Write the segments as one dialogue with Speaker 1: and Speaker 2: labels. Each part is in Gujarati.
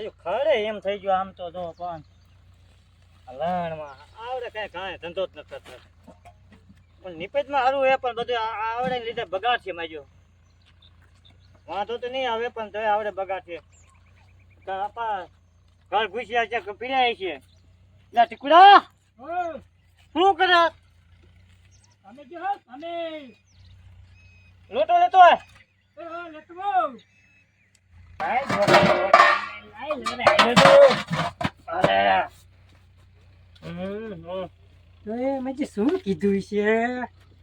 Speaker 1: હજુ ખરે એમ થઈ ગયો આમ તો જો પણ લણમાં આવડે કઈ કાંઈ ધંધો જ ન કરતો પણ નિપજમાં સારું હે પણ બધું આવડે ને લીધે બગાડ છે માર્યો વાંધો તો નહીં આવે પણ તોય આવડે બગાડ છે આપા ઘર ઘૂસ્યા છે કે પીડાય છે લા ટીકુડા શું કરે
Speaker 2: અમે જો અમે
Speaker 1: લોટો લેતો હોય
Speaker 2: લેતો
Speaker 1: ભાઈ અરે
Speaker 2: તો એ મેં શું કીધું છે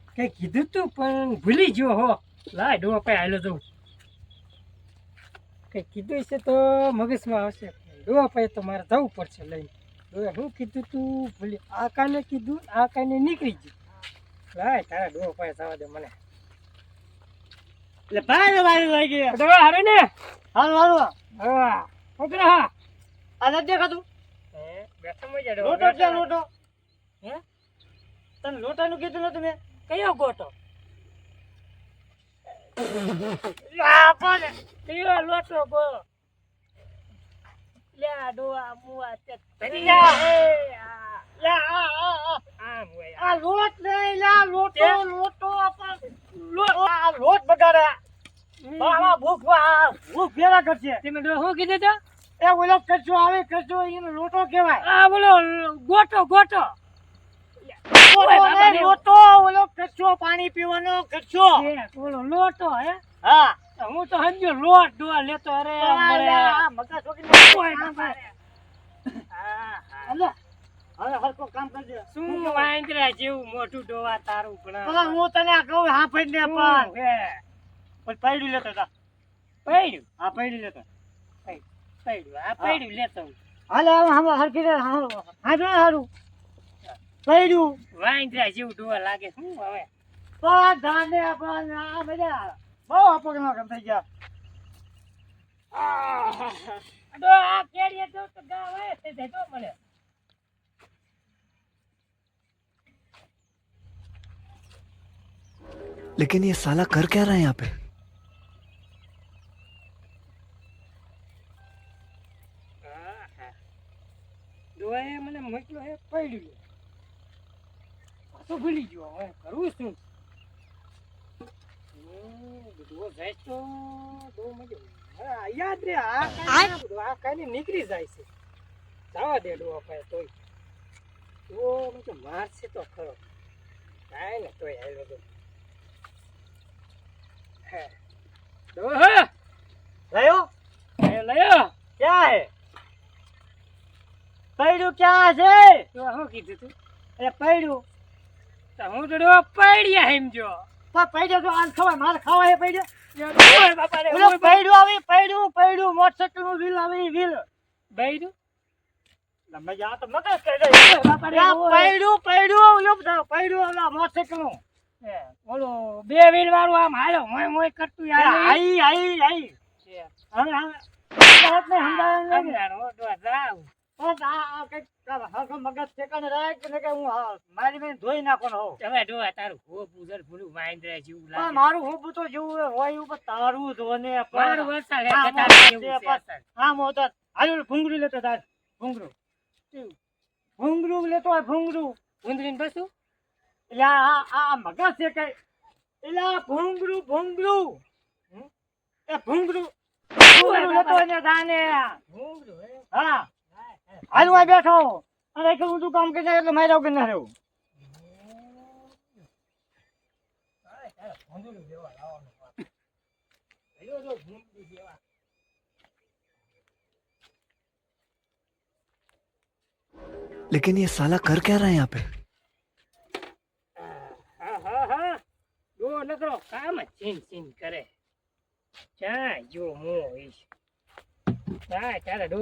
Speaker 2: કઈ કીધું તું પણ ભૂલી ગયો હો લાય ડોવા પાસે હાલો જવું કઈ કીધું છે તો મગજમાં આવશે ડોવા પાસે તો મારે જવું પડશે લઈને ડોવા શું કીધું તું ભૂલી આ કાને કીધું આ કાને નીકળી ગયું લાય તારા ડોવા પાસે જવા દે મને
Speaker 1: એટલે ભાઈ વાળી લઈ ગઈ
Speaker 2: ડોવા હારે ને
Speaker 1: હાલો હાલો
Speaker 2: હા ઓકે હા
Speaker 1: આ નથી દેખાતું
Speaker 2: બેઠા મજા
Speaker 1: લોટો છે લોટો હે તને લોટાનું કીધું નતું મેં
Speaker 2: કયો ગોટો કયો લોટો ગો લ્યા ડોવા મુવા તે ભરી જા
Speaker 1: આ લોટ નહીં લા લોટો લોટો આ લોટ બગાડે બાવા ભૂખ ભેળા કરશે
Speaker 2: તમે ડોવા શું કીધું તો
Speaker 1: એ ઓલો કચો આવે કચો એનો લોટો કહેવાય
Speaker 2: આ બોલો ગોટો ગોટો
Speaker 1: લોટો ઓલો કચો પાણી પીવાનો કચો
Speaker 2: બોલો લોટો હે
Speaker 1: હા
Speaker 2: હું તો સમજો લોટ ડોવા લેતો અરે
Speaker 1: મગા છોકરી હવે હરકો કામ કરજે
Speaker 2: શું વાંદરા જેવું મોટું ડોવા તારું ભણા
Speaker 1: હું તને કહું હા ફઈ ને પણ પૈડું લેતો તા
Speaker 2: પૈડું
Speaker 1: હા પૈડું લેતો
Speaker 2: પૈડું આ પૈડું લેતો
Speaker 1: હાલે હવે હરકી રે હારું પૈડું
Speaker 2: વાંદરા જેવું ડોવા લાગે શું હવે
Speaker 1: પણ ધાને પણ આ બધા બહુ અપગનો કામ થઈ ગયા
Speaker 2: ડોવા કેડીએ તો ગાવ આવે તે દેતો મને
Speaker 3: लेकिन ये साला कर क्या रहा है यहाँ पे
Speaker 2: ડોવાએ મને મોકલો હે પડ્યું પાછો ભૂલી ગયો હવે કરવું શું ડોવો જાય તો ડોવો મજો યાદ રે આ કાંઈ નીકળી જાય છે જવા દે ડોવા પાસે તોય ડોવો મને મારશે તો ખરો કાંઈ ને તોય આવેલો તો ડોવો
Speaker 1: લયો
Speaker 2: લયો
Speaker 1: ક્યાં હે પૈડું ક્યાં છે
Speaker 2: ડોવા શું કીધું તું
Speaker 1: એ પૈડું
Speaker 2: તો હું તો ડોવા પડ્યા સમજો
Speaker 1: પણ પૈડું તો આજ ખવાય મારે ખાવા હે પૈડું
Speaker 2: ઓય બાપા રે
Speaker 1: ઓલો પૈડું આવી પૈડું મોટરસાઇકલ નું વ્હીલ આવી વ્હીલ
Speaker 2: બૈરું
Speaker 1: તમે જા તો મગજ કરી દે
Speaker 2: બાપા રે
Speaker 1: પૈડું ઓલો પૈડું ઓલા મોટરસાઇકલ નું
Speaker 2: ઓલો બે વ્હીલ વાળું આમ હાલો મોય મોય કરતું યાર
Speaker 1: આઈ હવે રાતને હંગાણ મગજ ઠેકાણે રાખ ને કે હું મારી બેન ધોઈ નાખવાનો હોઉં
Speaker 2: હવે ડોવા તારું હો પૂજર ભૂલું વાંદરા જેવું
Speaker 1: પણ
Speaker 2: લાગે
Speaker 1: મારું હું તો જેવું હોય ઉપર તારું ધોને
Speaker 2: મારું વરસાદ હે કે તારું જેવું છે અસર.
Speaker 1: હા મોતા હાલ ભૂંગળું લેતો તાર ભૂંગળું લેતો હોય ભૂંગળું
Speaker 2: ઉંદરીને બસું
Speaker 1: એટલે આ મગજ છે કઈ એટલે આ ભૂંગળું એ ભૂંગળું લેતો હોય ને દાને
Speaker 2: ભૂંગળું હે
Speaker 1: હા હાલ હું બેઠો અને એટલું બધું કામ કરી એટલે મારે વગર ના રહેવું
Speaker 2: ભૂંગળું દેવા લાવવાનું હેલો જો ભૂંગળું દેવા
Speaker 3: लेकिन ये साला कर क्या रहा है यहाँ पे
Speaker 2: હા ડો નકરો કામ ચીન કરે ચા જો મો ઈશ ચા તારા ડો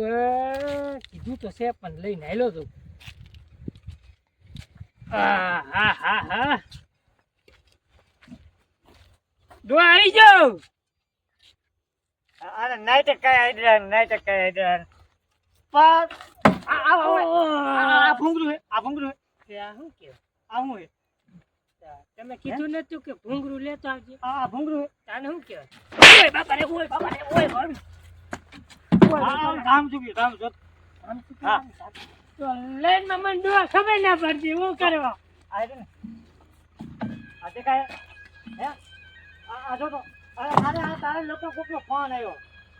Speaker 2: કીધું તો છે પણ લઈને આયલો તો હા ડો આવી જાવ
Speaker 1: અરે નાઈટ કઈ આઈડ્યા પણ આ ભૂંગળું હે
Speaker 2: શું કે
Speaker 1: આ હું હે
Speaker 2: તમે કીધું નતું કે ભૂંગળું લેતો આવજે
Speaker 1: આ ભૂંગળું હે
Speaker 2: તાને શું કહેવાય ઓય બાપા રે ઓય
Speaker 1: કામ શું કીધું આમ જો
Speaker 2: આમ શું
Speaker 1: હા.
Speaker 2: કહેવાનું? તો લાઈનમાં મને ડોહા ખબર ના પડતી હું કરવા
Speaker 1: આ રે ને આ તે કાય હે આ જો તો અરે આ તારા લોકો કોકનો ફોન આવ્યો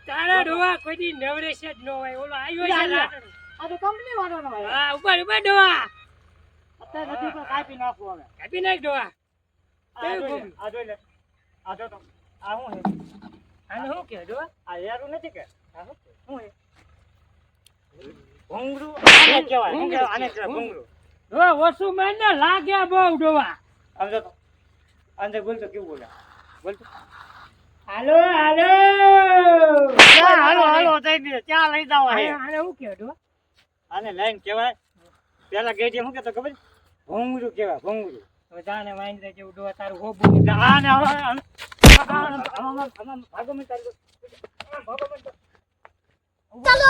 Speaker 2: તારા ડોહા કોઈ દી નવરે છે જ ન હોય ઓલો આવ્યો છે રાતનો.
Speaker 1: આ તો કંપની વાળાનો આવ્યો
Speaker 2: હા ઉપર ઉપર ડોહા
Speaker 1: અત્યારે નથી પણ કાપી નાખવું હવે
Speaker 2: કાપી નાખ ડોહા
Speaker 1: આ જોઈ લે, આ જોઈ લે આ જો તો આ શું હે
Speaker 2: આને શું કહે ડોહા
Speaker 1: આ યારું નથી કે આ શું હે ભૂંગળું આને કહેવાય શું કહેવાય? આને કહેવાય ભૂંગળું
Speaker 2: ડોહા ઓછું મારને લાગ્યા બહુ ડોહા
Speaker 1: આમ જો તો અંદર બોલ તો કેવું બોલે બોલ તો
Speaker 2: હાલો હાલો
Speaker 1: હાલો હાલો થઈ ગયું ક્યાં લઈ જાવ હે
Speaker 2: આને શું કહે ડોહા
Speaker 1: આને લાઈન કહેવાય પેલા ગેડી શું કહેતો ખબર ભૂંગળું કહેવાય ભૂંગળું
Speaker 2: તો જાને વાંદરા જેવું ડોહા તારું હોબું
Speaker 1: આને હવે ભાગો મેં તારું ભાગો મેં
Speaker 4: चलो